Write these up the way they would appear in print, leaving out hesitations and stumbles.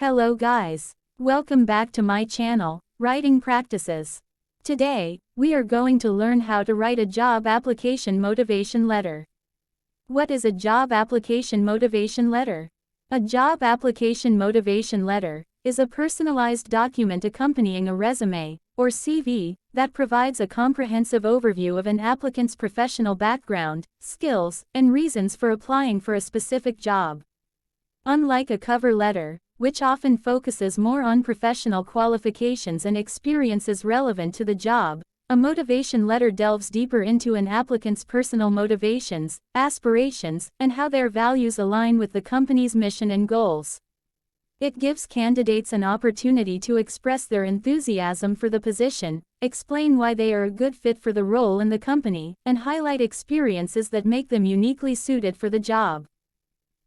Hello guys. Welcome back to my channel, Writing Practices. Today, we are going to learn how to write a job application motivation letter. What is a job application motivation letter? A job application motivation letter is a personalized document accompanying a resume, or CV, that provides a comprehensive overview of an applicant's professional background, skills, and reasons for applying for a specific job. Unlike a cover letter, which often focuses more on professional qualifications and experiences relevant to the job, a motivation letter delves deeper into an applicant's personal motivations, aspirations, and how their values align with the company's mission and goals. It gives candidates an opportunity to express their enthusiasm for the position, explain why they are a good fit for the role in the company, and highlight experiences that make them uniquely suited for the job.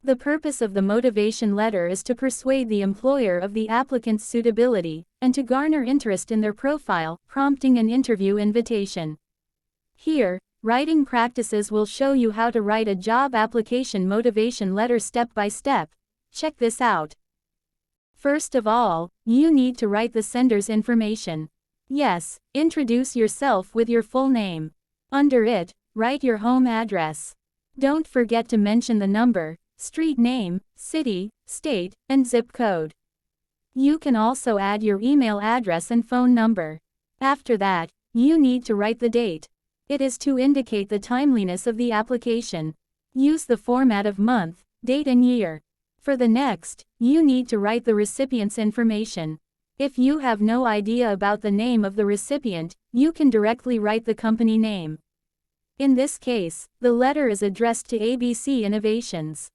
The purpose of the motivation letter is to persuade the employer of the applicant's suitability, and to garner interest in their profile, prompting an interview invitation. Here, Writing Practices will show you how to write a job application motivation letter step by step. Check this out. First of all, you need to write the sender's information. Yes, introduce yourself with your full name. Under it, write your home address. Don't forget to mention the number, street name, city, state, and zip code. You can also add your email address and phone number. After that, you need to write the date. It is to indicate the timeliness of the application. Use the format of month, date and year. For the next, you need to write the recipient's information. If you have no idea about the name of the recipient, you can directly write the company name. In this case, the letter is addressed to ABC Innovations.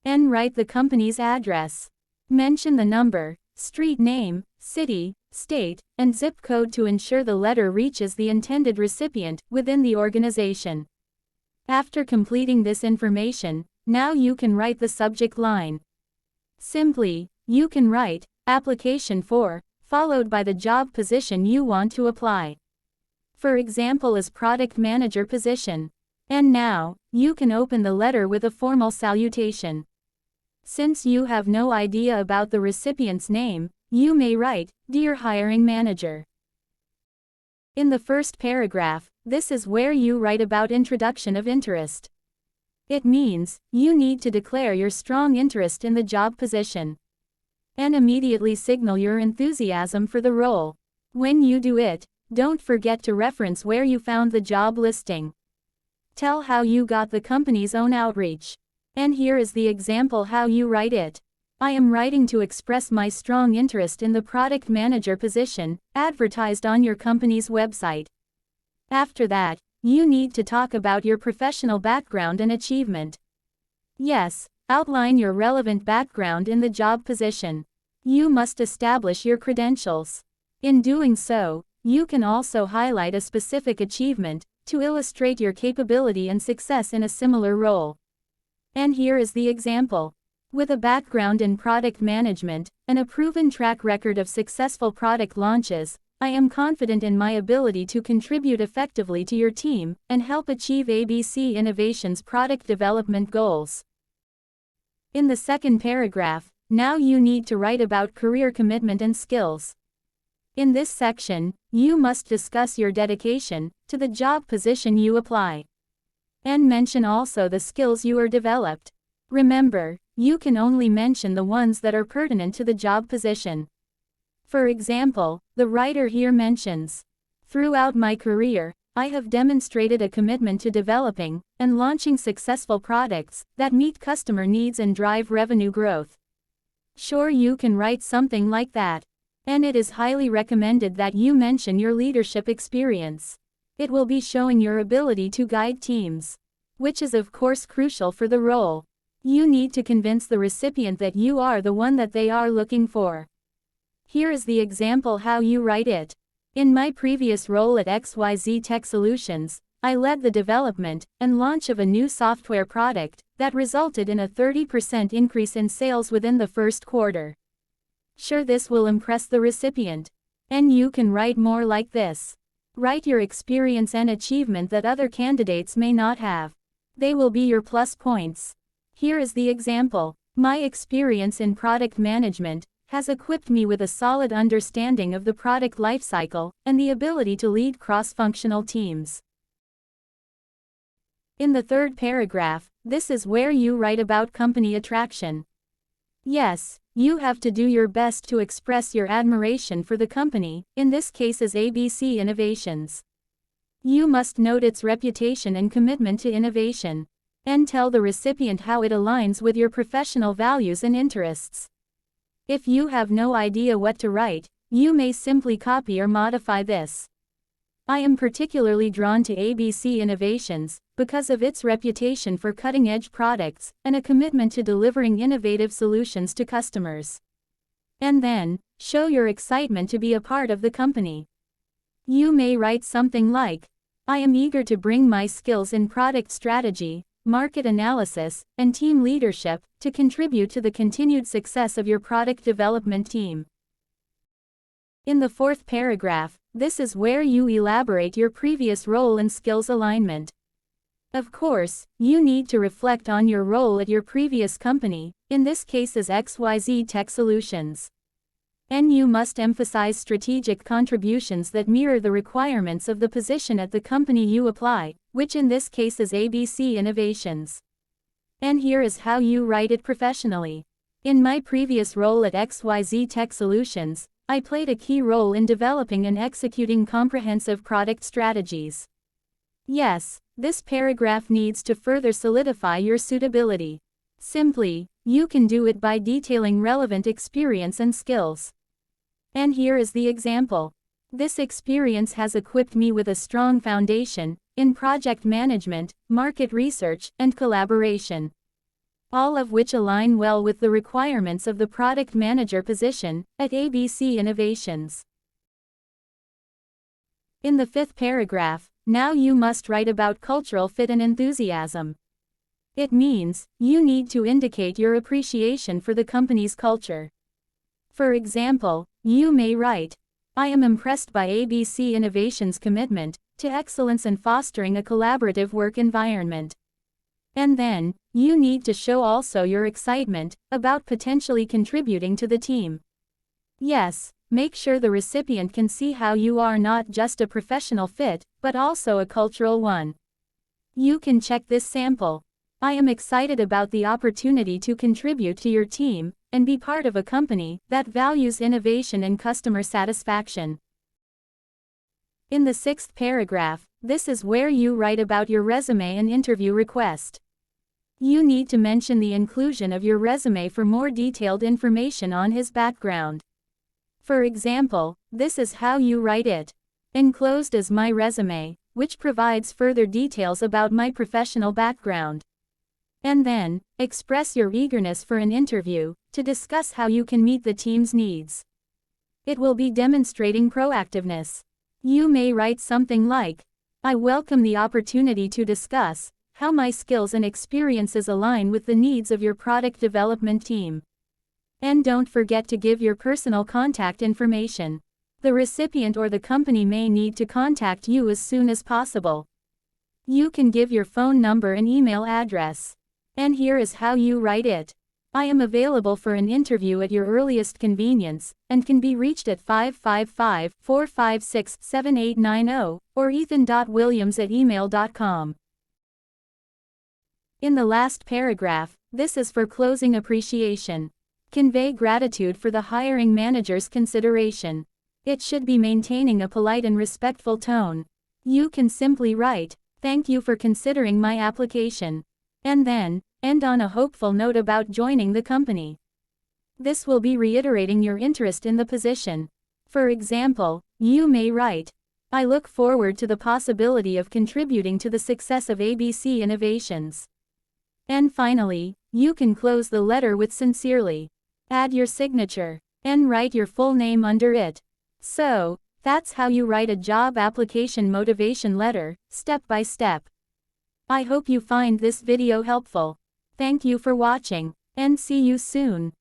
And write the company's address. Mention the number, street name, city, state, and zip code to ensure the letter reaches the intended recipient within the organization. After completing this information, now you can write the subject line. Simply, you can write, application for, followed by the job position you want to apply. For example, as product manager position. And now, you can open the letter with a formal salutation. Since you have no idea about the recipient's name, you may write, Dear Hiring Manager. In the first paragraph, this is where you write about introduction of interest. It means, you need to declare your strong interest in the job position. And immediately signal your enthusiasm for the role. When you do it, don't forget to reference where you found the job listing. Tell how you got the company's own outreach. And here is the example how you write it. I am writing to express my strong interest in the product manager position, advertised on your company's website. After that, you need to talk about your professional background and achievement. Yes, outline your relevant background in the job position. You must establish your credentials. In doing so, you can also highlight a specific achievement, to illustrate your capability and success in a similar role. And here is the example. With a background in product management, and a proven track record of successful product launches, I am confident in my ability to contribute effectively to your team, and help achieve ABC Innovations' product development goals. In the second paragraph, now you need to write about career commitment and skills. In this section, you must discuss your dedication to the job position you apply. And mention also the skills you are developed. Remember, you can only mention the ones that are pertinent to the job position. For example, the writer here mentions, Throughout my career, I have demonstrated a commitment to developing and launching successful products that meet customer needs and drive revenue growth. Sure, you can write something like that. And it is highly recommended that you mention your leadership experience. It will be showing your ability to guide teams, which is of course crucial for the role. You need to convince the recipient that you are the one that they are looking for. Here is the example how you write it. In my previous role at XYZ Tech Solutions, I led the development and launch of a new software product that resulted in a 30% increase in sales within the first quarter. Sure, this will impress the recipient. And you can write more like this. Write your experience and achievement that other candidates may not have. They will be your plus points. Here is the example. My experience in product management has equipped me with a solid understanding of the product lifecycle and the ability to lead cross-functional teams. In the third paragraph, this is where you write about company attraction. Yes, you have to do your best to express your admiration for the company, in this case as ABC Innovations. You must note its reputation and commitment to innovation, and tell the recipient how it aligns with your professional values and interests. If you have no idea what to write, you may simply copy or modify this. I am particularly drawn to ABC Innovations because of its reputation for cutting-edge products and a commitment to delivering innovative solutions to customers. And then, show your excitement to be a part of the company. You may write something like, I am eager to bring my skills in product strategy, market analysis, and team leadership to contribute to the continued success of your product development team. In the fourth paragraph, this is where you elaborate your previous role and skills alignment. Of course, you need to reflect on your role at your previous company, in this case as XYZ Tech Solutions. And you must emphasize strategic contributions that mirror the requirements of the position at the company you apply, which in this case is ABC Innovations. And here is how you write it professionally. In my previous role at XYZ Tech Solutions, I played a key role in developing and executing comprehensive product strategies. Yes, this paragraph needs to further solidify your suitability. Simply, you can do it by detailing relevant experience and skills. And here is the example. This experience has equipped me with a strong foundation in project management, market research, and collaboration, all of which align well with the requirements of the product manager position at ABC Innovations. In the fifth paragraph, now you must write about cultural fit and enthusiasm. It means, you need to indicate your appreciation for the company's culture. For example, you may write, I am impressed by ABC Innovations' commitment to excellence and fostering a collaborative work environment. And then, you need to show also your excitement about potentially contributing to the team. Yes, make sure the recipient can see how you are not just a professional fit, but also a cultural one. You can check this sample. I am excited about the opportunity to contribute to your team and be part of a company that values innovation and customer satisfaction. In the sixth paragraph, this is where you write about your resume and interview request. You need to mention the inclusion of your resume for more detailed information on his background. For example, this is how you write it. Enclosed is my resume, which provides further details about my professional background. And then, express your eagerness for an interview to discuss how you can meet the team's needs. It will be demonstrating proactiveness. You may write something like, I welcome the opportunity to discuss how my skills and experiences align with the needs of your product development team. And don't forget to give your personal contact information. The recipient or the company may need to contact you as soon as possible. You can give your phone number and email address. And here is how you write it. I am available for an interview at your earliest convenience, and can be reached at 555-456-7890, or ethan.williams@email.com. In the last paragraph, this is for closing appreciation. Convey gratitude for the hiring manager's consideration. It should be maintaining a polite and respectful tone. You can simply write, thank you for considering my application. And then, end on a hopeful note about joining the company. This will be reiterating your interest in the position. For example, you may write, I look forward to the possibility of contributing to the success of ABC Innovations. And finally, you can close the letter with sincerely. Add your signature, and write your full name under it. So, that's how you write a job application motivation letter, step by step. I hope you find this video helpful. Thank you for watching, and see you soon.